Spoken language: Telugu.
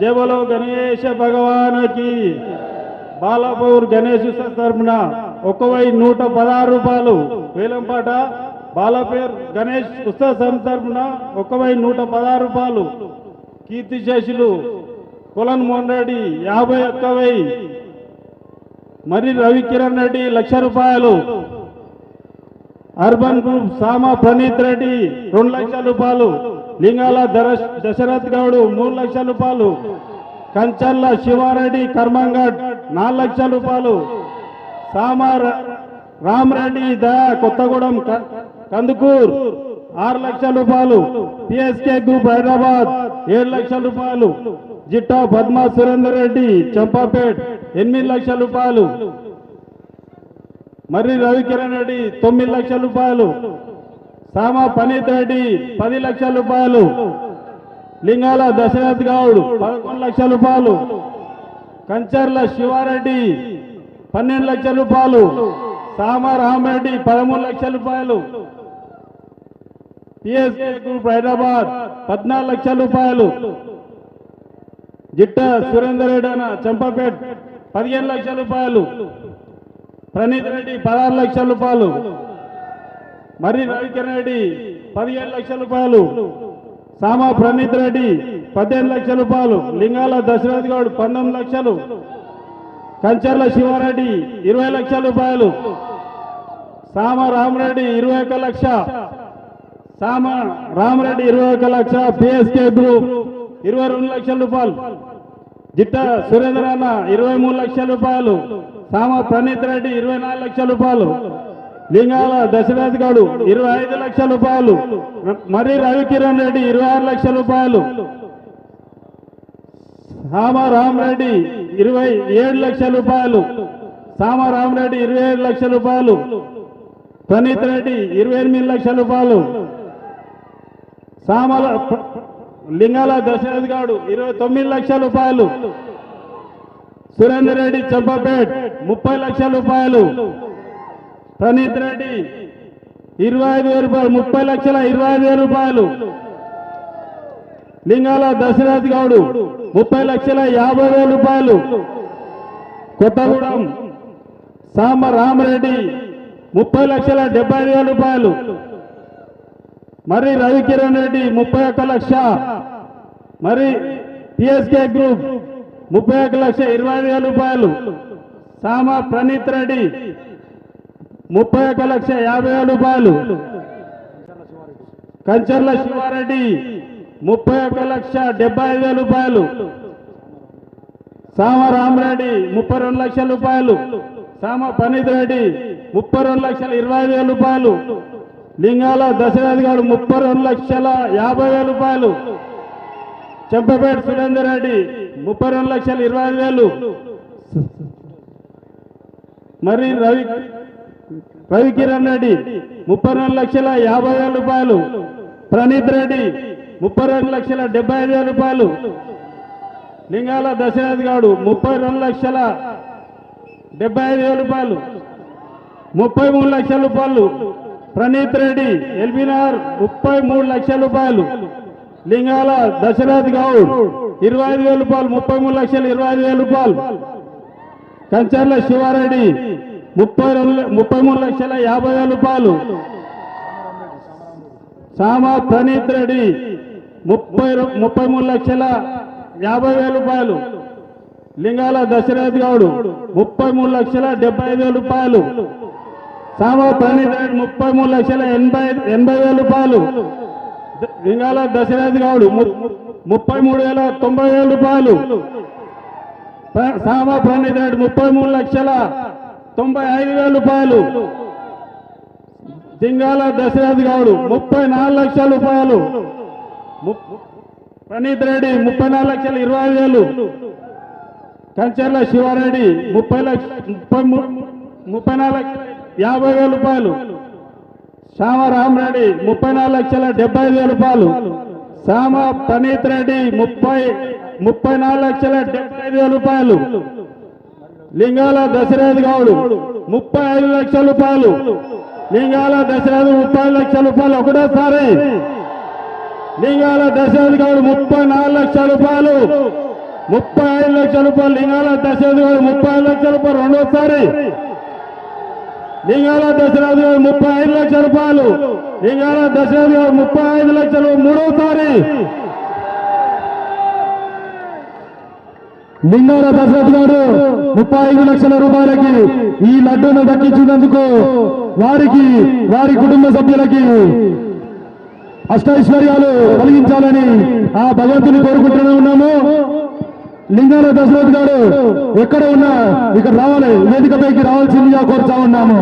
జై బోలో గణేష భగవానికి. బాలాపూర్ గణేష్ తరఫున 1,116 రూపాయలు. వేలంపాట బాలాపూర్ గణేష్ ఉత్సవ సమితి తరఫున 1,116 రూపాయలు. కీర్తిశేషులు కొలన్ మోహన్ రెడ్డి 51,000. మరి రవికిరణ్ రెడ్డి 1,00,000 రూపాయలు. అర్బన్ గ్రూప్ సామా ప్రణీత్ రెడ్డి 2,00,000 రూపాయలు. లింగాల దశరథ్ గౌడ్ 3,00,000 రూపాయలు. కంచర్ల శివారెడ్డి కర్మంగడ్ 4,00,000 రూపాయలు. సామా రామరెడ్డి దయా కొత్తగూడెం కందుకూర్ 6,00,000 రూపాయలు. పిఎస్కే గ్రూప్ హైదరాబాద్ 7,00,000 రూపాయలు. జిట్టా పద్మా సురేందర్ రెడ్డి చంపాపేట్ 8,00,000 రూపాయలు. మర్రి రవికిరణ్ రెడ్డి 9,00,000 రూపాయలు. సామా పనీత్ రెడ్డి 10,00,000 రూపాయలు. లింగాల దశరథ్ గౌడ్ 11,00,000 రూపాయలు. కంచర్ల శివారెడ్డి 12,00,000 రూపాయలు. సామా రామరెడ్డి 13,00,000 రూపాయలు. పిఎస్కే గ్రూప్ హైదరాబాద్ 14,00,000 రూపాయలు. జిట్ట సురేందర్ రెడ్డి చంపాపేట్ 15,00,000 రూపాయలు. ప్రణీత్ రెడ్డి 16,00,000 రూపాయలు. మర్రి రవికిరణ్ రెడ్డి 17,00,000 రూపాయలు. సామా ప్రణీత్ రెడ్డి 18,00,000 రూపాయలు. లింగాల దశరథ్ గౌడ్ 19,00,000. కంచర్ల శివారెడ్డి 20,00,000 రూపాయలు. సామా రామరెడ్డి 21,00,000. సామా రామరెడ్డి 21,00,000. పిఎస్కే గ్రూప్ 22,00,000 రూపాయలు. జిట్ట సురేంద్ర అన్న 23,00,000 రూపాయలు. సామా ప్రణీత్ రెడ్డి 24,00,000 రూపాయలు. లింగాల దశరథ్ గౌడ్ 25,00,000 రూపాయలు. మరి రవికిరణ్ రెడ్డి 26,00,000 రూపాయలు. సామా రామరెడ్డి 27,00,000 రూపాయలు. సామా రామరెడ్డి 27,00,000 రూపాయలు. ప్రణీత్ రెడ్డి 28,00,000 రూపాయలు. సామల లింగాల దశరథ్ గౌడ్ 29,00,000 రూపాయలు. సురేందర్ రెడ్డి చంపాపేట్ 30,00,000 రూపాయలు. ప్రణీత్ రెడ్డి 25,000 రూపాయలు. 30,25,000 రూపాయలు. లింగాల దశరథ్ గౌడ్ 30,50,000 రూపాయలు. కొత్తగూడెం సామ రామరెడ్డి 30,75,000 రూపాయలు. మరి రవికిరణ్ రెడ్డి 31,00,000. మరి పిఎస్కే గ్రూప్ 31,20,000 రూపాయలు. సామ ప్రణీత్ రెడ్డి 31,50,000 రూపాయలు. కంచర్ల శివారెడ్డి 31,75,000 రూపాయలు. సామ రామరెడ్డి 32,00,000 రూపాయలు. సామ పనీత్ రెడ్డి 32,20,000 రూపాయలు. లింగాల దశరథ్ గారు 32,50,000 రూపాయలు. చెంపపేట సురేందర్ రెడ్డి 32,20,000. మరి రవికిరణ్ రెడ్డి 32,50,000 రూపాయలు. ప్రణీత్ రెడ్డి 32,75,000 రూపాయలు. లింగాల దశరథ్ గౌడ్ 32,75,000 రూపాయలు. 33,00,000 రూపాయలు. ప్రణీత్ రెడ్డి ఎల్బీనార్ 33,00,000 రూపాయలు. లింగాల దశరథ్ గౌడ్ 25,000 రూపాయలు. 33,20,000 రూపాయలు. కంచర్ల శివారెడ్డి 33,50,000 రూపాయలు. సామా ప్రణీత్ రెడ్డి 33,50,000 రూపాయలు. లింగాల దశరథ్ గౌడ్ 33,75,000 రూపాయలు. సామా ప్రణీత్ రెడ్డి 33,80,000 రూపాయలు. లింగాల దశరథ్ గౌడ్ 33,90,000 రూపాయలు. సామా ప్రణీత్ రెడ్డి 33,95,000 రూపాయలు. జింగాల దశరథ్ గౌడ్ 34,00,000 రూపాయలు. ప్రణీత్ రెడ్డి 34,20,000. కంచర్ల శివారెడ్డి 34,50,000 రూపాయలు. శ్యామ రామరెడ్డి 34,75,000 రూపాయలు. శ్యామ ప్రణీత్ రెడ్డి 34,75,000 రూపాయలు. లింగాల దశరథ్ గౌడ్ 35,00,000 రూపాయలు. లింగాల దశరథ్ 30,00,000 రూపాయలు ఒకటేసారి. లింగాల దశరథ్ గౌడ్ 34,00,000 రూపాయలు. 35 లక్షల రూపాయలు లింగాల దశరథ్ గారు 35 లక్షల రూపాయలు రెండోసారి. లింగాల దశరథ్ గారు 35 లక్షల రూపాయలు. లింగాల దశరథ్ గారు 35 లక్షలు మూడోసారి. లింగాల దశరథ్ గారు 35 లక్షల రూపాయలకి ఈ లడ్డూను దక్కించినందుకు వారికి వారి కుటుంబ సభ్యులకి అష్టైశ్వర్యాలు కలిగించాలని ఆ భగవంతుని కోరుకుంటూనే ఉన్నాము. లింగాల దశరథ్ గారు ఎక్కడ ఉన్నా ఇక్కడ రావాలి, వేదికపైకి రావాల్సిందిగా కోరుతా ఉన్నాము.